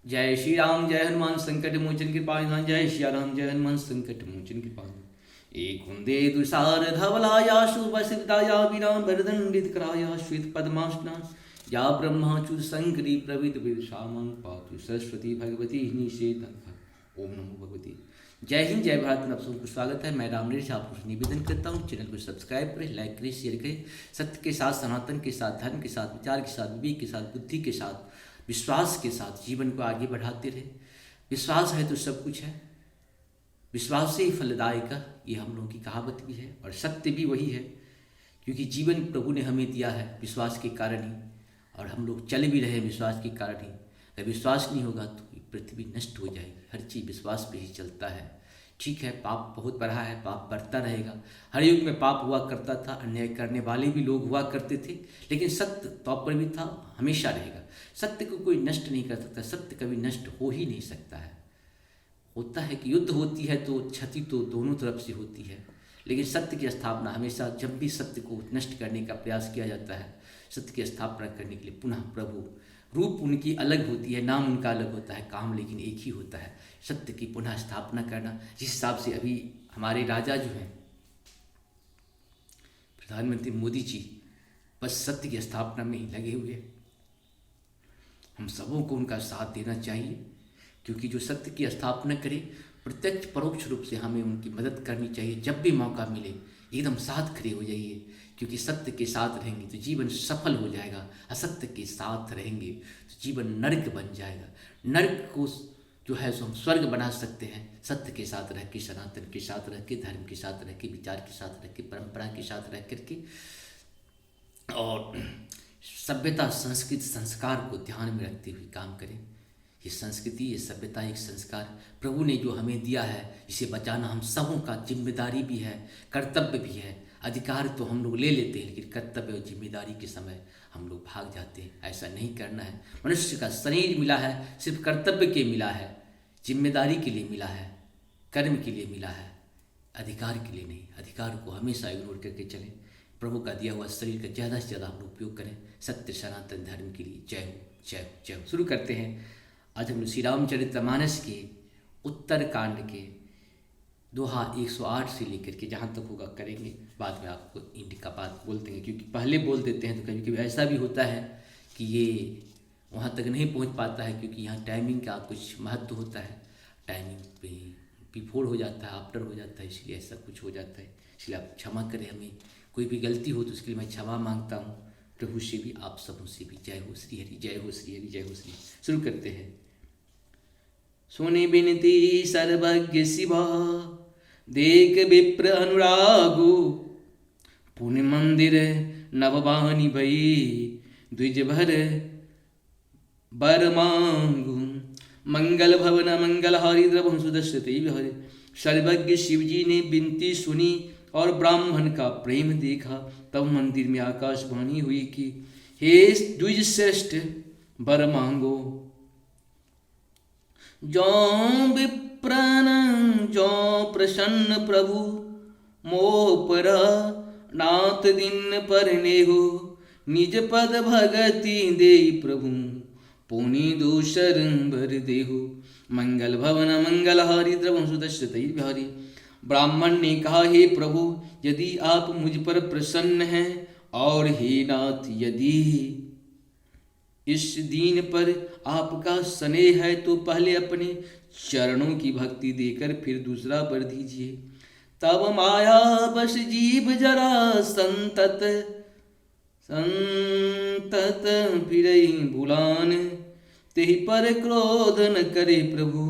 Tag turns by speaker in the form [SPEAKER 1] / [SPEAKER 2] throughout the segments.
[SPEAKER 1] जय श्री राम जय हनुमान संकट मोचन कृपानिधान। जय श्री राम जय हनुमान संकट मोचन कृपानिधान। एक कुंदे दुसार धवलाया शुभसिद्धाया विराम वरदंडित कराया श्वेत पद्मासना या ब्रह्माच्युत शंकरी प्रविद विदुषामं पातु सरस्वती भगवती निषेधन। ओम नमो भगवती। जय हिंद जय भारत में आप सबको स्वागत है। मैं रामनीश आपको निवेदन करता हूँ, चैनल को सब्सक्राइब करें, लाइक करें, शेयर करें। सत्य के साथ, सनातन के साथ, धर्म के साथ, विचार के साथ, विवेक के साथ, बुद्धि के साथ, विश्वास के साथ जीवन को आगे बढ़ाते रहे। विश्वास है तो सब कुछ है, विश्वास से ही फलदायक है, ये हम लोगों की कहावत भी है और सत्य भी वही है। क्योंकि जीवन प्रभु ने हमें दिया है विश्वास के कारण ही, और हम लोग चल भी रहे हैं विश्वास के कारण ही। अगर विश्वास नहीं होगा तो पृथ्वी नष्ट हो जाएगी। हर चीज़ विश्वास पे ही चलता है। ठीक है, पाप बहुत बढ़ा है, पाप बढ़ता रहेगा। हर युग में पाप हुआ करता था, अन्याय करने वाले भी लोग हुआ करते थे, लेकिन सत्य तो पर भी था, हमेशा रहेगा। सत्य को कोई नष्ट नहीं कर सकता, सत्य कभी नष्ट हो ही नहीं सकता है। होता है कि युद्ध होती है तो क्षति तो दोनों तरफ से होती है, लेकिन सत्य की स्थापना हमेशा, जब भी सत्य को नष्ट करने का प्रयास किया जाता है, सत्य की स्थापना करने के लिए पुनः प्रभु, रूप उनकी अलग होती है, नाम उनका अलग होता है, काम लेकिन एक ही होता है, सत्य की पुनः स्थापना करना। जिस हिसाब से अभी हमारे राजा जो हैं प्रधानमंत्री मोदी जी, बस सत्य की स्थापना में ही लगे हुए हैं। हम सबों को उनका साथ देना चाहिए, क्योंकि जो सत्य की स्थापना करे प्रत्यक्ष परोक्ष रूप से हमें उनकी मदद करनी चाहिए। जब भी मौका मिले एकदम साथ खड़े हो जाइए, क्योंकि सत्य के साथ रहेंगे तो जीवन सफल हो जाएगा, असत्य के साथ रहेंगे तो जीवन नर्क बन जाएगा। नर्क को जो है सो हम स्वर्ग बना सकते हैं सत्य के साथ रह के, सनातन के साथ रह के, धर्म के साथ रह के, विचार के साथ रह के, परंपरा के साथ रह करके, और सभ्यता, संस्कृति, संस्कार को ध्यान में रखते हुए काम करें। ये संस्कृति, ये सभ्यता, एक संस्कार प्रभु ने जो हमें दिया है, इसे बचाना हम सबों का जिम्मेदारी भी है, कर्तव्य भी है। अधिकार तो हम लोग ले लेते हैं, लेकिन कर्तव्य और जिम्मेदारी के समय हम लोग भाग जाते हैं। ऐसा नहीं करना है। मनुष्य का शरीर मिला है सिर्फ कर्तव्य के मिला है, जिम्मेदारी के लिए मिला है, कर्म के लिए मिला है, अधिकार के लिए नहीं। अधिकार को हमेशा इग्नोर करके चलें। प्रभु का दिया हुआ शरीर का ज़्यादा से ज़्यादा हम लोग उपयोग करें सत्य सनातन धर्म के लिए। जय हो, जय हो, जय हो। शुरू करते हैं। आज हम श्री रामचरितमानस के उत्तर कांड के दोहा 108 से लेकर के जहाँ तक होगा करेंगे। बाद में आपको इनका बात बोल देंगे, क्योंकि पहले बोल देते हैं तो कभी कभी ऐसा भी होता है कि ये वहाँ तक नहीं पहुँच पाता है, क्योंकि यहाँ टाइमिंग का कुछ महत्व होता है। टाइमिंग पे बिफोर हो जाता है, आफ्टर हो जाता है, इसलिए ऐसा कुछ हो जाता है। इसलिए आप क्षमा करें, हमें कोई भी गलती हो तो उसके लिए मैं क्षमा मांगता हूँ प्रभु से भी, आप सबों से भी। जय हो श्री हरि, जय हो श्री हरि, जय हो श्री। शुरू करते हैं। सुनि बिनती सर्वज्ञ शिवा, देख विप्र अनुरागो, पुण्य मंदिर नवबानी भई, द्विज भर बर मांगू, मंगल भवन मंगल हारी द्रव सुदर्शते हरे। सर्वज्ञ शिव जी ने विनती सुनी और ब्राह्मण का प्रेम देखा, तब मंदिर में आकाशवाणी हुई कि हे द्विज श्रेष्ठ वर मांगो। जो विप्रन जो प्रसन्न प्रभु, मोह पर नाथ दिन पर नेहो, निज पद भगति दे प्रभु, पुनि दूसर बर देहो। मंगल भवन मंगल हारी द्रव सुदर्शते बिहारी। ब्राह्मण ने कहा, हे प्रभु, यदि आप मुझ पर प्रसन्न हैं, और हे नाथ, यदि इस दीन पर आपका स्नेह है, तो पहले अपने चरणों की भक्ति देकर फिर दूसरा वर दीजिए। तब माया बस जीव जरा संतत संतत फिरई भुलान, तेहि पर क्रोध न करे प्रभु,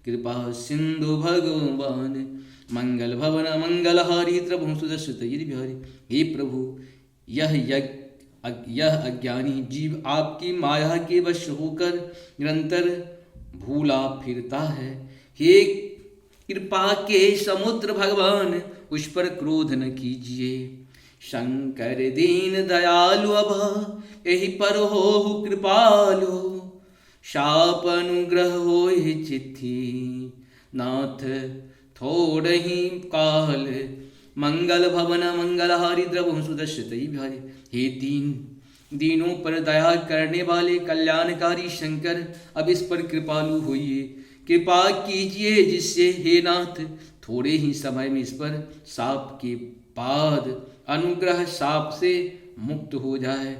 [SPEAKER 1] कृपा सिंधु भगवान। मंगल भवन मंगल हारी द्रव सुदर्शते बिहारी। हे प्रभु, यह अज्ञानी जीव आपकी माया के वश होकर निरंतर भूला फिरता है। हे कृपा के समुद्र भगवान, उस पर क्रोध न कीजिए। शंकर दीन दयालु अब, यही पर हो कृपालु, शाप अनुग्रह हो चिट्ठी, नाथ थोड़ही काल। मंगल भवन मंगल हारी द्रव सुदर्शते बिहारी। हे दीन दीनों पर दया करने वाले कल्याणकारी शंकर, अब इस पर कृपालु होइए, कृपा कीजिए जिससे हे नाथ थोड़े ही समय में इस पर साप के बाद अनुग्रह साप से मुक्त हो जाए।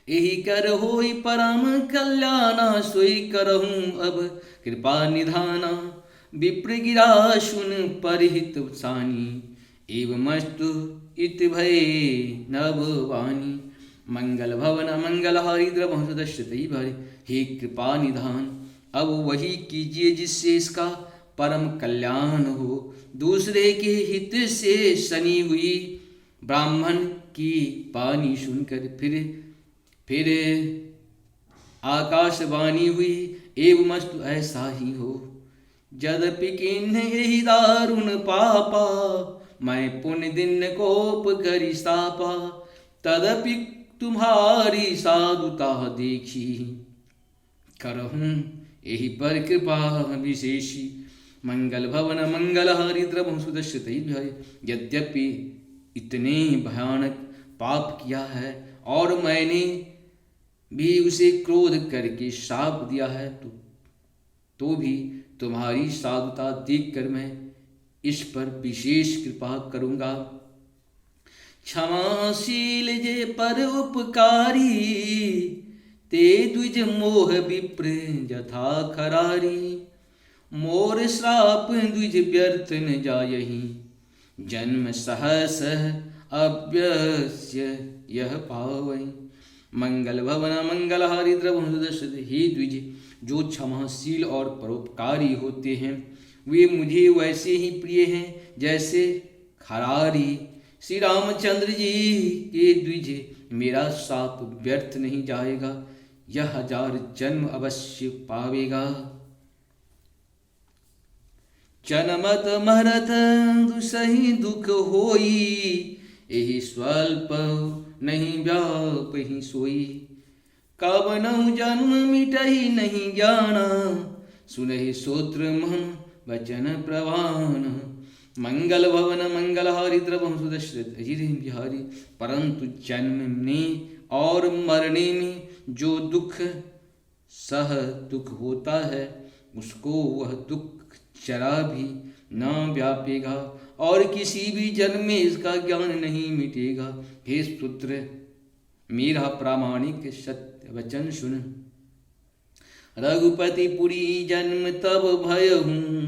[SPEAKER 1] यही कर होई परम कल्याणा, सोई करहूँ अब कृपा निधाना। विप्र गिरा सुन परहित सानी, एवमस्तु इत भय नभवानी। मंगल भवन मंगल हारी द्रवंशदश्रुतई भरे, हे कृपा निधान अब वही कीजिए जिससे इसका परम कल्याण हो। दूसरे के हित से सनी हुई ब्राह्मण की पानी सुनकर फिर आकाशवाणी हुई, एवमस्तु ऐसा ही हो। यद्यपि किन्ह यही दारुण पापा, मैं पुण्य दिन कोप करी सापा। तदपि तुम्हारी साधुता देखी, करहूँ यही पर कृपा विशेषी। मंगल भवन मंगल हारी द्रवंशुदश्रुतई भरे, यद्यपि इतने भयानक पाप किया है और मैंने भी उसे क्रोध करके श्राप दिया है, तो भी तुम्हारी साधुता देखकर मैं इस पर विशेष कृपा करूँगा। क्षमाशील जे पर उपकारी, ते द्विज मोह विप्र यथा खरारी। मोर श्राप द्विज व्यर्थ न जायहि, जन्म सहस अव्यस्य यह पावई। मंगल भवन मंगल हारी द्रवंशदश्रुत, हे द्विज जो क्षमाशील और परोपकारी होते हैं वे मुझे वैसे ही प्रिय हैं जैसे खरारी। श्री रामचंद्र जी के द्विज मेरा शाप व्यर्थ नहीं जाएगा, यह 1000 जन्म अवश्य पावेगा। जनमत मरत दुसहि दुख होई, यही स्वल्प नहीं व्यापहि सोई। कवनहु जन्म मिटहि नहीं ज्ञाना, सुनहि श्रोत्र मम वचन प्रवान। मंगल भवन मंगल हारी द्रवंशुदश्रुत अजिर बिहारी, परंतु जन्म में और मरने में जो दुख सह दुख होता है उसको वह दुख जरा भी न व्यापेगा और किसी भी जन्म में इसका ज्ञान नहीं मिटेगा। हे पुत्र मेरा प्रामाणिक सत्य वचन सुन। रघुपति पुरी जन्म तब भय हूँ,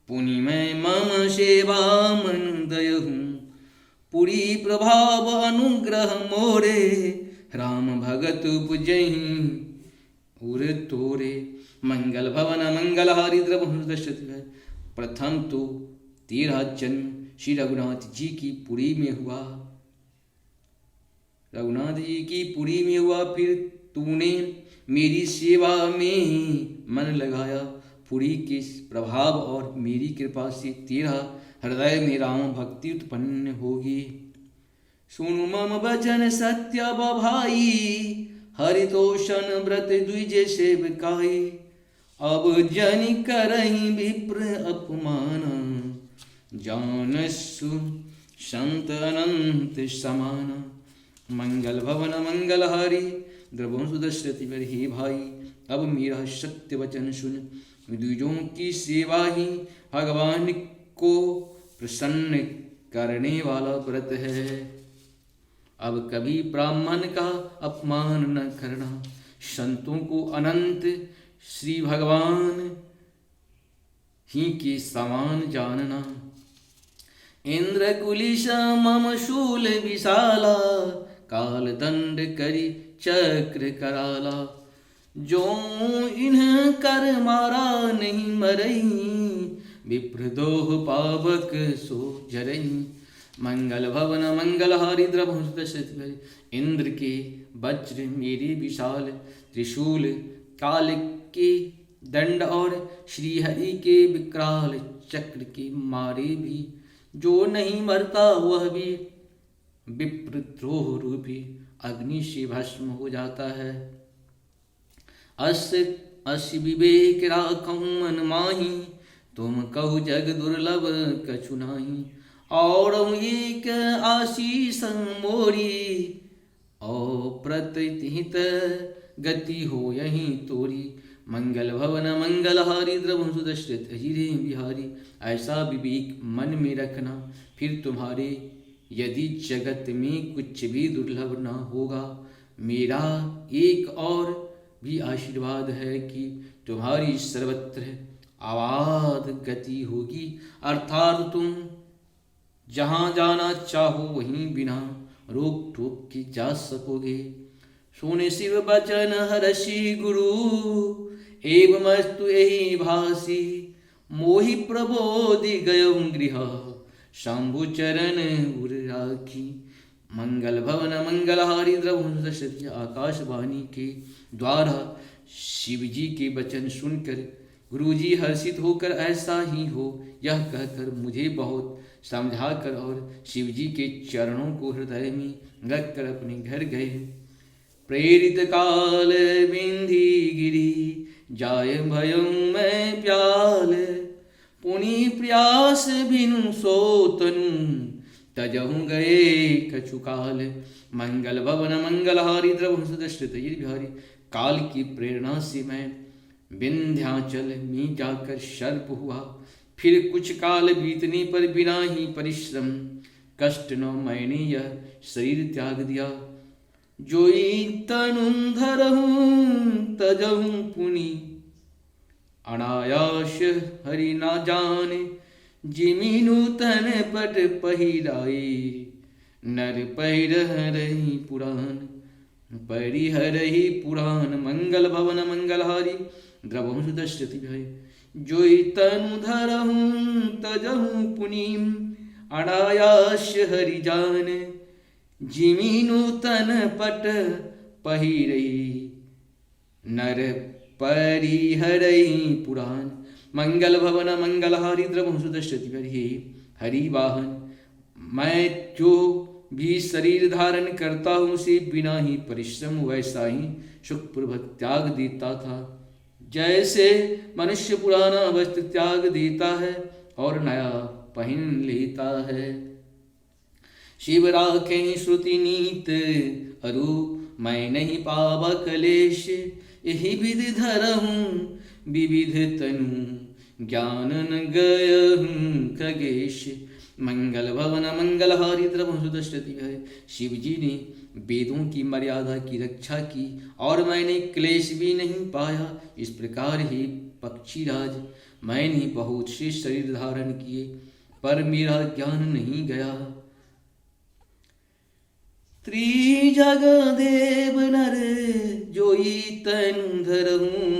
[SPEAKER 1] पुनि मैं मम सेवा मन दय हूँ। पुरी प्रभाव अनुग्रह मोरे, राम भगत उपजहि उर तोरे। मंगल भवन मंगल हारी द्रवंशदश्रुत, प्रथम तो तेरा जन्म श्री रघुनाथ जी की पुरी में हुआ, रघुनाथ जी की पुरी में हुआ। फिर तूने मेरी सेवा में मन लगाया, पुरी के प्रभाव और मेरी कृपा से तेरा हृदय में राम भक्ति उत्पन्न होगी। सुनु मम वचन सत्य भाई, हरितोषण व्रत द्विज सेवकाई। अब जन करहि विप्र अपमान, जानसु संत अनंत समान। मंगल भवन मंगल हारी द्रवंशुदश्रुत, हे भाई अब मेरा सत्य वचन सुन। द्विजों की सेवा ही भगवान को प्रसन्न करने वाला व्रत है। अब कभी ब्राह्मण का अपमान न करना, संतों को अनंत श्री भगवान ही के समान जानना। इंद्र कुलिश मम शूल विशाला, काल दंड करी चक्र कराला। जो इन्ह कर मारा नहीं मरई, विप्रदोह पावक सो जरई। मंगल भवन मंगल हारी द्रवंशदश्रुत, इंद्र के वज्र मेरे विशाल त्रिशूल, काल के दंड और श्रीहरि के विकराल चक्र के मारे भी जो नहीं मरता वह भी विप्रद्रोह रूपी अग्नि से भस्म हो जाता है। अस विवेक राखहु मन माही, तुम कहु जग दुर्लभ कछु नाही। और एक आशीष मोरी, अप्रतिहित गति हो यहीं तोरी। मंगल भवन मंगलहारी द्रवहु सुदश्रित हिरे बिहारी। ऐसा विवेक मन में रखना, फिर तुम्हारे यदि जगत में कुछ भी दुर्लभ न होगा। मेरा एक और भी आशीर्वाद है कि तुम्हारी सर्वत्र आबाद गति होगी, अर्थात तुम जहाँ जाना चाहो वहीं बिना रोक टोक के जा सकोगे। सुन शिव बचन हर्षि गुरु, एवमस्तु यही भासी। मोहि प्रबोधि गयौ गृह, शंभु चरण उर राखी। मंगल भवन मंगलहारी द्रवहु दशरथी। आकाशवाणी के द्वारा शिव जी के वचन सुनकर गुरुजी हर्षित होकर ऐसा ही हो यह कहकर मुझे बहुत समझाकर और शिव जी के चरणों को हृदय में रखकर अपने घर गए। प्रेरित काल बिंधी गिरी, जाय भयं मैं प्याल। पुनि प्रयास बिनु सोतनु, तजहु गए कछुकाल। मंगल भवन मंगलहारी द्रवहु सुदश्रित बिहारी। काल की प्रेरणा से मैं विंध्याचल में जाकर सर्प हुआ। फिर कुछ काल बीतने पर बिना ही परिश्रम कष्ट न मैंने यह शरीर त्याग दिया। जोई तनु धरहूं तजहूं पुनि, अनायास हरि ना जाने। जिमि नूतन पट पहिराए, नर पहिरहि पुराण। परिहरहि पुराण। मंगल भवन मंगलहारी द्रवहु सुदश्रित भय। जोई तनु धरहूं तजहूं पुनि, अनायास हरि जान। जिमि नूतन पट पहिरहि, नर परिहरहि पुराण। मंगल भवन मंगलहारी द्रवहु सुदश्रित भय। हरि वाहन, मैं जो भी शरीर धारण करता हूँ उसे बिना ही परिश्रम वैसा ही सुखपूर्वक त्याग देता था, जैसे मनुष्य पुराना वस्त्र त्याग देता है और नया पहन लेता है। शिव राखे श्रुति नीत अरु, मैं नहीं पावा कलेश। यही विधि धरहूं विविध तनु, ज्ञान न गयहूं खगेश। मंगल भवन मंगलहारी द्रवहु सुदश्रित भय। शिव जी ने वेदों की मर्यादा की रक्षा की और मैंने क्लेश भी नहीं पाया। इस प्रकार ही पक्षीराज, मैंने बहुत से शरीर धारण किए पर मेरा ज्ञान नहीं गया। त्रिजग देव नर, जोई तनु धरहूं।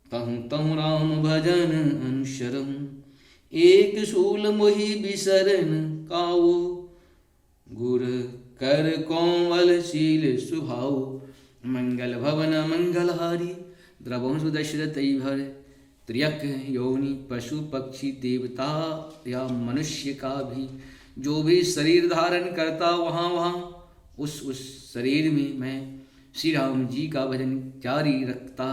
[SPEAKER 1] तहु तहु राम भजन अनुसरहूं। एक शूल मोहि बिसरन काऊ, गुर कर कोमल शील सुभाऊ। मंगल भवन मंगलहारी द्रवहु सुदश्रित भय। त्र्यक योनि पशु पक्षी देवता या मनुष्य का भी जो भी शरीर धारण करता वहाँ वहाँ उस शरीर में मैं श्री राम जी का भजन जारी रखता।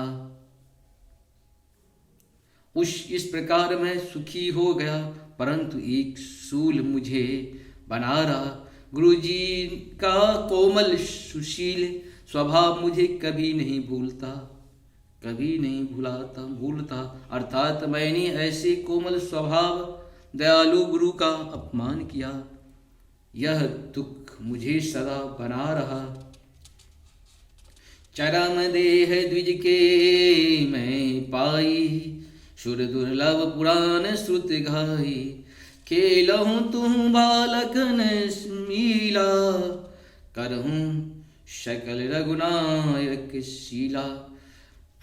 [SPEAKER 1] इस प्रकार मैं सुखी हो गया, परंतु एक सूल मुझे बना रहा। गुरु जी का कोमल सुशील स्वभाव मुझे कभी नहीं भूलता, कभी नहीं भूलता। अर्थात मैंने ऐसे कोमल स्वभाव दयालु गुरु का अपमान किया, यह दुख मुझे सदा बना रहा। चरम देह द्विज के मैं पाई, सुर दुर्लभ पुराण श्रुत घाई। खेलहूँ तुम बालकन मीला, करहूँ सकल रघुनायक शीला।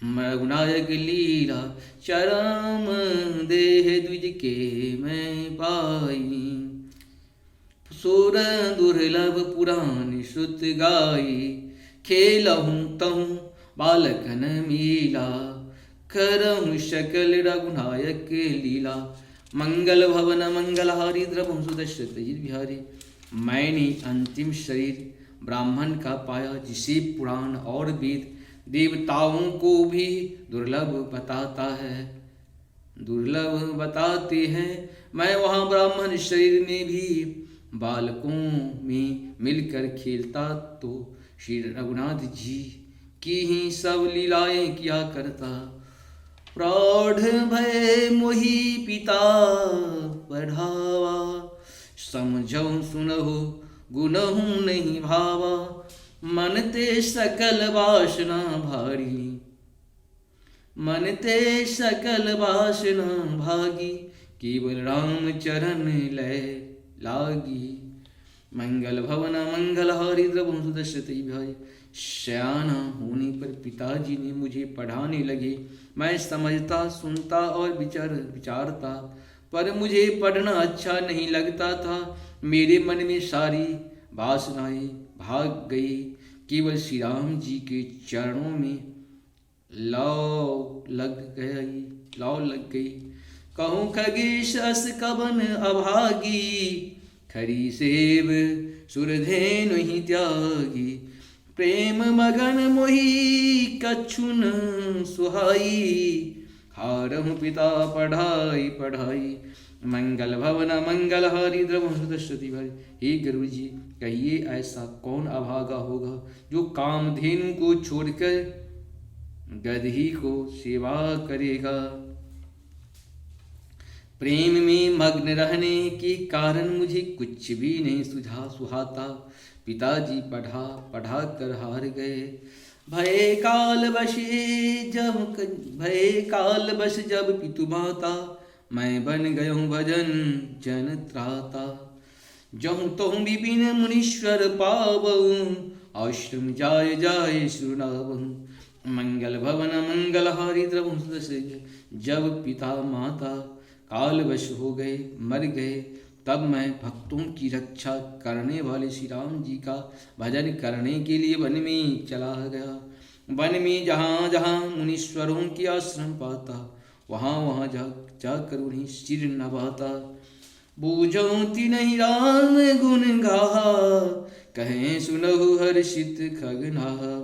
[SPEAKER 1] रघुनायक लीला चरम देह द्विज के मैं पाई। सुर दुर्लभ पुराण श्रुत गाई। खेलहूँ तहूँ बालकन मीला, करहूँ सकल रघुनायक लीला। मंगल भवन मंगलहारी द्रवहु सुदश्रित बिहारी। मैंने अंतिम शरीर ब्राह्मण का पाया, जिसे पुराण और वेद देवताओं को भी दुर्लभ बताते हैं। मैं वहाँ ब्राह्मण शरीर में भी बालकों में मिलकर खेलता, तो श्री रघुनाथ जी की ही सब लीलाएं किया करता। प्रौढ़ भय मोहि पिता पढ़ावा, समझऊ सुनहु गुनहु नहीं भावा। मन ते सकल वासना भारी, मन ते सकल वासना भागी। केवल राम चरण लय लागी। मंगल भवन मंगल हारी द्रवंश दशरथी भाई। सयाना होने पर पिताजी ने मुझे पढ़ाने लगे। मैं समझता, सुनता और विचारता, पर मुझे पढ़ना अच्छा नहीं लगता था। मेरे मन में सारी वासनाएं भाग गई। केवल श्री राम जी के चरणों में लौ लग गई। कहूँ खगेश अस कवन अभागी, खरी सेव सुरधेनु ही त्यागी। प्रेम मगन मोहि कछु न सुहाई, हारहु पिता पढ़ाई। मंगल भवन मंगल हारी द्रवंश दशरथी भाई। हे गुरु जी, कहिए ऐसा कौन अभागा होगा जो कामधेनु को छोड़कर गदही को सेवा करेगा। प्रेम में मग्न रहने के कारण मुझे कुछ भी नहीं सुहाता। पिताजी पढ़ा कर हार गए। भय काल बश जब पितु माता, मैं बन गयूँ भजन जन त्राता। जहूँ तहूँ विपिन मुनीश्वर पावऊँ, आश्रम जाय सुनावहूँ। मंगल भवन मंगल हारी द्रवंश दशरथ। जब पिता माता कालवश हो गए, मर गए, तब मैं भक्तों की रक्षा करने वाले श्री राम जी का भजन करने के लिए वन में चला गया। वन में जहाँ जहाँ मुनीश्वरों की आश्रम पाता, वहाँ जाकर उन्हें सिर नभाता। बूझो तिन्हि राम गुण गाहा, कहें सुनहु हर्षित खगनाहा।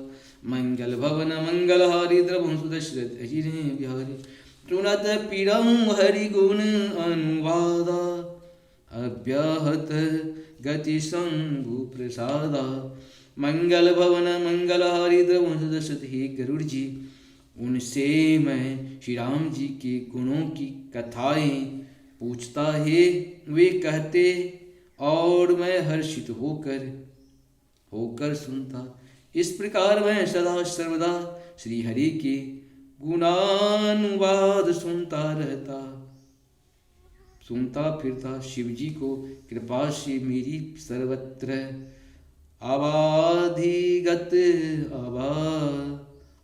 [SPEAKER 1] मंगल भवन मंगल हारी द्रवंश दशरथ अजिरे बिहारी। सुनत पीरहु हरि गुण अनुवादा, अव्याहत गति शंभु प्रसादा। मंगल भवन मंगल हारी द्रवंश दशरथ। हे गरुड़ जी, उनसे मैं श्री राम जी के गुणों की कथाएं पूछता है, वे कहते और मैं हर्षित होकर सुनता। इस प्रकार मैं सदा सर्वदा श्री हरि के गुणानुवाद सुनता फिरता। शिव जी को कृपा से मेरी सर्वत्र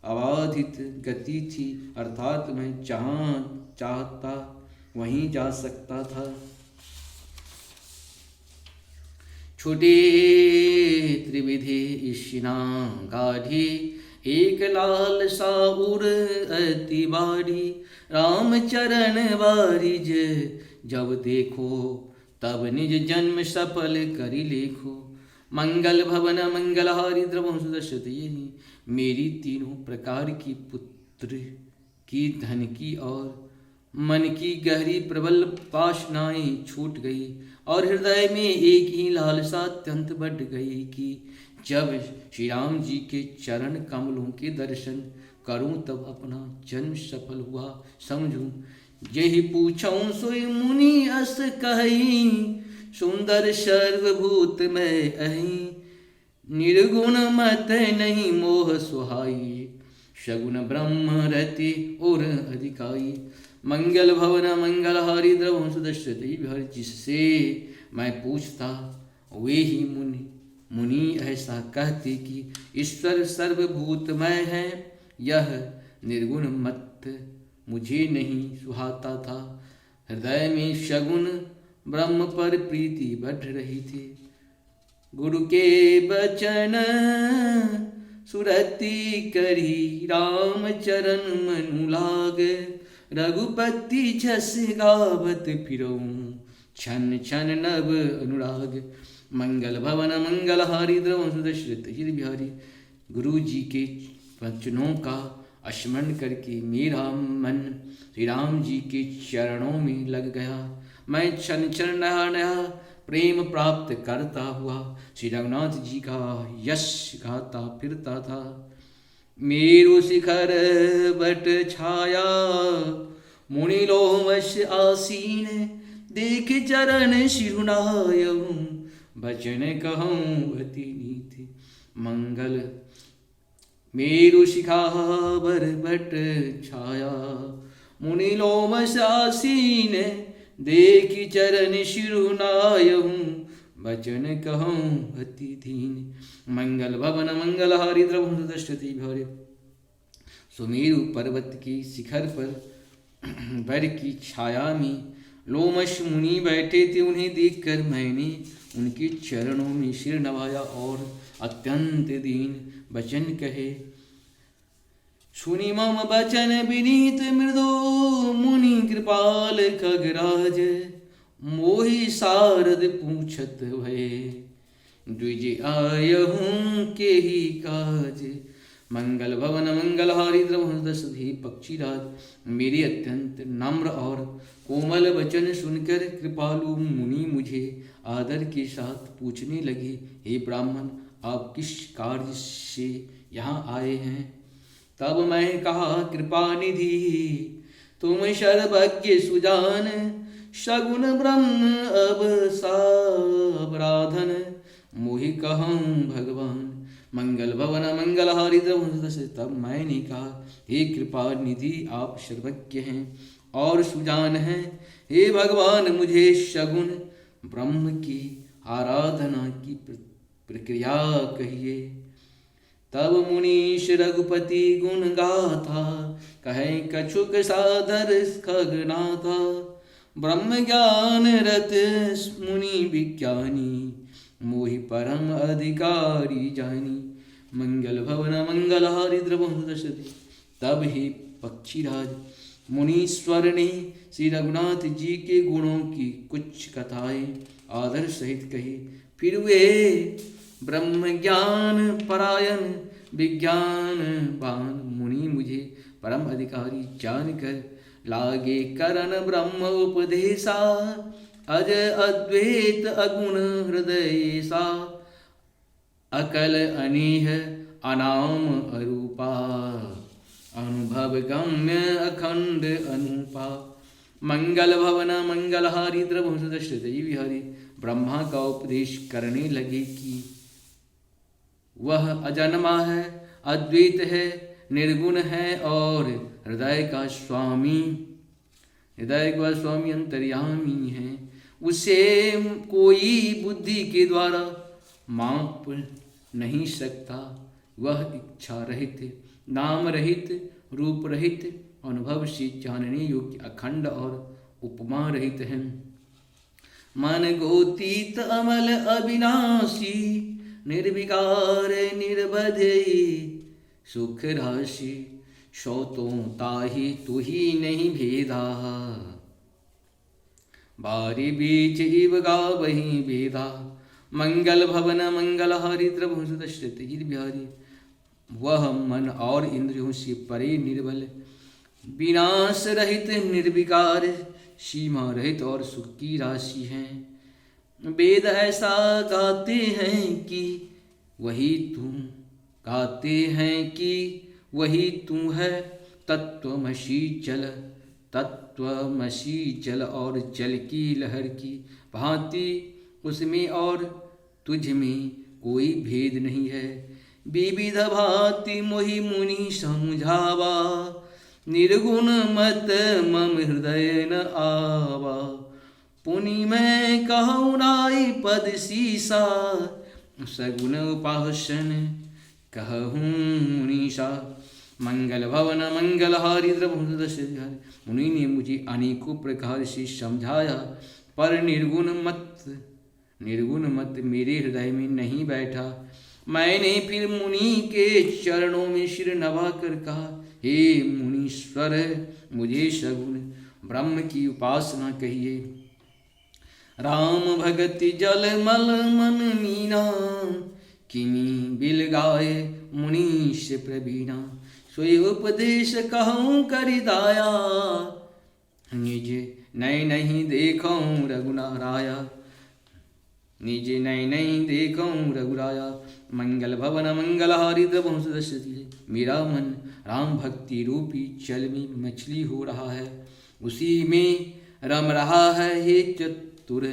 [SPEAKER 1] अबाधित गति थी, अर्थात मैं जहाँ चाहता वहीं जा सकता था। छोटे त्रिविधि इशिना गाढ़ी, एक लाल साउर अति बारी। राम चरण वारिज जब देखो, तब निज जन्म सफल करि लेखो। मंगल भवन मंगल हारी द्रवंश दशरथ। यही मेरी तीनों प्रकार की पुत्र की, धन की और मन की गहरी प्रबल वासनाएं छूट गई, और हृदय में एक ही लालसा अत्यंत बढ़ गई कि जब श्री राम जी के चरण कमलों के दर्शन करूं तब अपना जन्म सफल हुआ समझूं। यही पूछऊं सोई मुनि अस कहीं, सुंदर सर्वभूत में अहीं। निर्गुण मत नहीं मोह सुहाई, सगुण ब्रह्म रति और अधिकाई। मंगल भवन मंगल हारी द्रवंश दशरथ बिहारी। जिससे मैं पूछता वे ही मुनि ऐसा कहते कि ईश्वर सर्वभूतमय है, यह निर्गुण मत मुझे नहीं सुहाता था। हृदय में सगुण ब्रह्म पर प्रीति बढ़ रही थी। गुरु के बचन सुरति करी, राम चरण मनु लाग। रघुपति जस गावत फिरऊं, छन छन नव अनुराग। मंगल भवन मंगल हारी द्रवंश दशरथ बिहारी। गुरु जी के वचनों का स्मरण करके मेरा मन श्री राम जी के चरणों में लग गया। मैं क्षण क्षण नया प्रेम प्राप्त करता हुआ श्री रघुनाथ जी का यश गाता फिरता था। मेरु शिखर बट छाया मुनि लोमश आसीन, देख चरण शिरुनायहूँ बचन कहूँ अति नीति। मंगल मेरु शिखावर बट छाया मुनि लोमश आसीन, देख चरण शिरुनायहूँ बचन कहूँ अति दीन। मंगल भवन मंगलहारी द्रवहुँ दृष्टि भरे। सुमेरु पर्वत की शिखर पर बर की छाया में लोमश मुनि बैठे थे। उन्हें देखकर मैंने उनके चरणों में सिर नवाया और अत्यंत दीन वचन कहे। सुनि मम बचन विनीत मृदु, मुनि कृपाल खगराज, मोहि सारद पूछत भये, द्विज आयहूँ के ही काज। मंगल भवन मंगलहारी द्रवदशधी पक्षीराज। मेरे अत्यंत नम्र और कोमल वचन सुनकर कृपालु मुनि मुझे आदर के साथ पूछने लगे, हे ब्राह्मण, आप किस कार्य से यहाँ आए हैं? तब मैं कहा, कृपा निधि तुम सर्वज्ञ सुजान, सगुन ब्रह्म अब सावराधन, मोहि कहूँ भगवान। मंगल भवन मंगलहारी द्रवदश। तब मैंने कहा, हे कृपा निधि, आप सर्वज्ञ हैं और सुजान हैं। हे भगवान, मुझे सगुन ब्रह्म की आराधना की प्रक्रिया कहिए। तब मुनीश रघुपति गुण गाथा, कहे कछुक साधर खगनाथा, ब्रह्म ज्ञान रत मुनि विज्ञानी, मोहि परम अधिकारी जानी। मंगल भवन मंगलहारी द्रवदशति। तब ही पक्षीराज मुनीश्वर ने श्री रघुनाथ जी के गुणों की कुछ कथाएं आदर सहित कही। फिर वे ब्रह्म ज्ञान परायण विज्ञानवान मुनि मुझे परम अधिकारी जानकर लागे करन ब्रह्म उपदेशा, अज अद्वैत अगुण हृदयेशा, अकल अनीह अनाम अरूपा, अनुभव गम्य अखंड अनुपा। मंगल भवन मंगलहारी द्रवदशति विहारी। ब्रह्मा का उपदेश करने लगे कि वह अजन्मा है, अद्वैत है, निर्गुण है और हृदय का स्वामी अंतर्यामी है। उसे कोई बुद्धि के द्वारा माप नहीं सकता। वह इच्छा रहित, नाम रहित, रूप रहित, अनुभव से जानने योग्य अखंड और उपमा रहित है। मन गोतीत अमल अविनाशी, निर्विकार निर्बधई सुख राशि, सौतों ताहि तुही नहीं भेदा, बारी बीच इव गावहि वेदा। मंगल भवन मंगलहारी द्रवदशति बिहारी। वह मन और इंद्रियों से परे निर्बल, विनाश रहित, निर्विकार, सीमा रहित और सुख की राशि हैं। वेद ऐसा गाते हैं कि वही तू है। तत्वमसी जल और जल की लहर की भांति उसमें और तुझ में कोई भेद नहीं है। विविध भांति मोहि मुनि समझावा, निर्गुण मत मम हृदय न आवा। पुनि मैं कहूँ नाई पद सीसा, सगुण उपासन कहूँ मुनीषा। मंगल भवन मंगलहारी द्रवदश। मुनि ने मुझे अनेकों प्रकार से समझाया, पर निर्गुण मत मेरे हृदय में नहीं बैठा। मैंने फिर मुनि के चरणों में सिर नवा कर कहा, हे मुनीश्वर, मुझे सगुण ब्रह्म की उपासना कहिए। राम भगति जल मल मन मीना, किमी बिल गाए मुनीश प्रवीणा। सोई उपदेश कहूँ करि दाया, निज नय नहीं देखूँ रघुनाराया। निज नई नई देखूं रघुराया। मंगल भवन मंगलहारी द्रवहु सदस्य। मेरा मन राम भक्ति रूपी जल में मछली हो रहा है, उसी में रम रहा है हे चतुर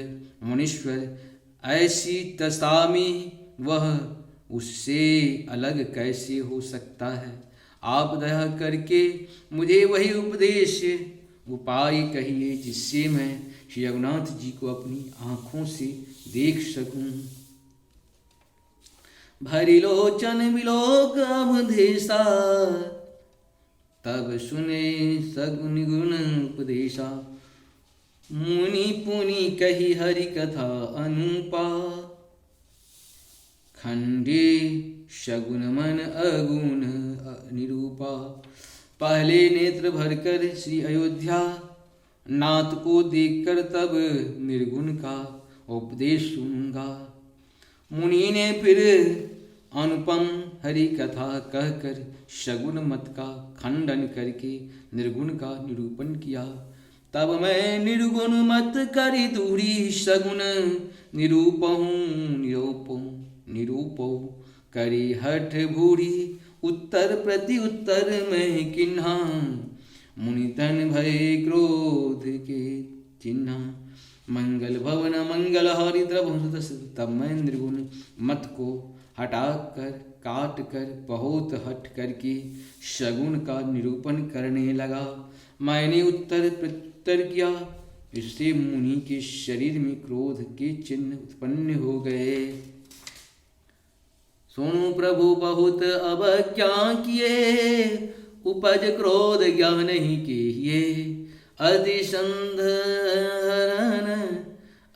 [SPEAKER 1] मुनीश्वर। ऐसी दशा में वह उससे अलग कैसे हो सकता है। आप दया करके मुझे वही उपदेश उपाय कहिए जिससे मैं श्री रघुनाथ जी को अपनी आँखों से देख सकूं। भरी लोचन विलोक अवधेशा, तब सुने सगुन गुण उपदेशा। मुनि पुनि कही हरि कथा अनुपा, खंडे शगुन मन अगुण निरूपा। पहले नेत्र भरकर श्री अयोध्या नाथ को देखकर तब निर्गुण का उपदेश सुनूंगा। मुनि ने फिर अनुपम हरि कथा कहकर शगुन मत का खंडन करके निर्गुण का निरूपण किया। तब मैं निर्गुण मत करी दूरी सगुण निरूपहूँ करी हठ भूरी। उत्तर प्रति उत्तर में किन्हा, मुनि तन भय क्रोध के चिन्हा। मंगल भवन मंगलहारी द्रवहु सदस्य। तब मैं निर्गुण मत को हटाकर काट कर बहुत हट करके शगुन का निरूपण करने लगा। मैंने उत्तर प्रत्युत्तर किया, इससे मुनि के शरीर में क्रोध के चिन्ह उत्पन्न हो गए। सुनो प्रभु बहुत अब क्या किए, उपज क्रोध ज्ञान ही किए। अति संधन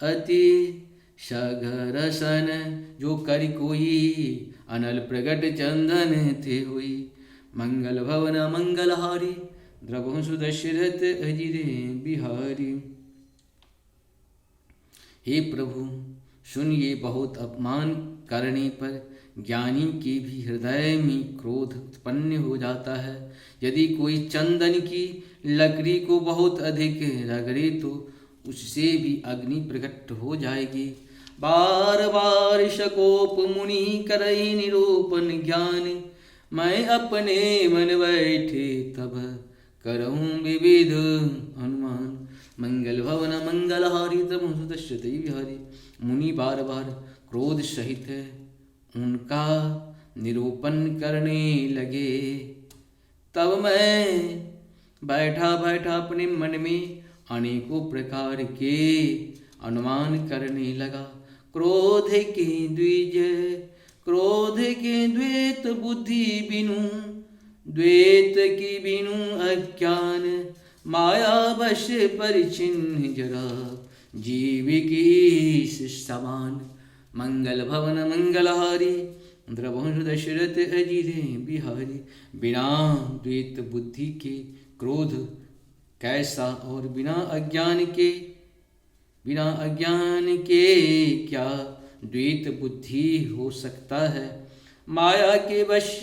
[SPEAKER 1] अति सघरसन, जो कर कोई अनल प्रगट चंदन थे हुई। मंगल भवन मंगलहारी द्रवहु सुदशरथ अजिरे बिहारी। हे प्रभु सुनिए, बहुत अपमान करने पर ज्ञानी के भी हृदय में क्रोध उत्पन्न हो जाता है। यदि कोई चंदन की लकड़ी को बहुत अधिक रगड़े तो उससे भी अग्नि प्रकट हो जाएगी। बार बार शकोप मुनि करई निरूपण ज्ञान, मैं अपने मन बैठे तब करऊं विविध अनुमान। मंगल भवन मंगलहारी द्रवहु सुदशरथ बिहारी। मुनि बार बार क्रोध सहित उनका निरूपण करने लगे। तब मैं बैठा बैठा अपने मन में अनेकों प्रकार के अनुमान करने लगा। क्रोध के द्विज क्रोध के द्वैत बुद्धि बिनु, द्वैत की बिनु अज्ञान। माया वश परिचिन्न जरा, जीव की समान। मंगल भवन मंगलहारी द्रवहु दशरथ अजिरे बिहारी। बिना द्वैत बुद्धि के क्रोध कैसा, और बिना अज्ञान के क्या द्वैत बुद्धि हो सकता है। माया के वश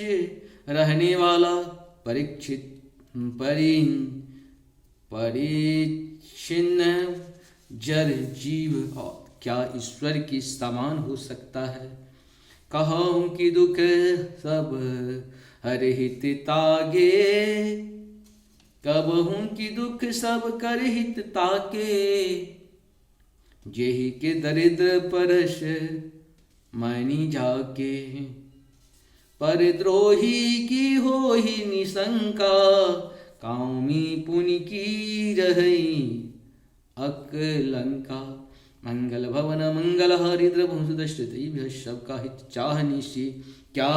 [SPEAKER 1] रहने वाला परिच्छिन्न जड़ जीव क्या ईश्वर के समान हो सकता है। कहूँ कि दुख सब हरहित तागे, कबहूँ कि दुख सब कर हित ताके। जेहि के दरिद्र परश मानी जाके, परद्रोही की हो ही निशंका। कामी पुनि की रही अकलंका। मंगल भवन मंगलहारी द्रवहु सुदशरथ बिहारी। सबका हित चाहने से क्या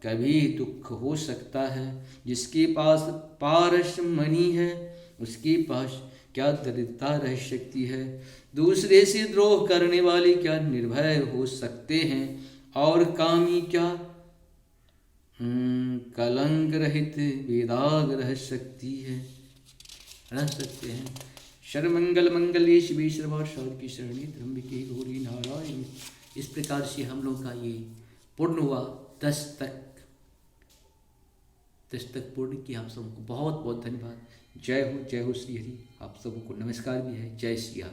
[SPEAKER 1] कभी दुख हो सकता है। जिसके पास पारस मणि है उसके पास क्या दरिद्रता रह सकती है। दूसरे से द्रोह करने वाले क्या निर्भय हो सकते हैं, और कामी क्या कलंक रहित बेदाग रह सकते हैं। सर्वमंगल मंगल्ये शिवे सर्वार्थ की शरणी त्र्यंबके गौरी नारायणी। इस प्रकार से हम लोग का ये पूर्ण हुआ 10 तक पूर्ण किया। आप सबको बहुत बहुत धन्यवाद। जय हो श्री हरि। आप सबको नमस्कार भी है। जय श्री राम।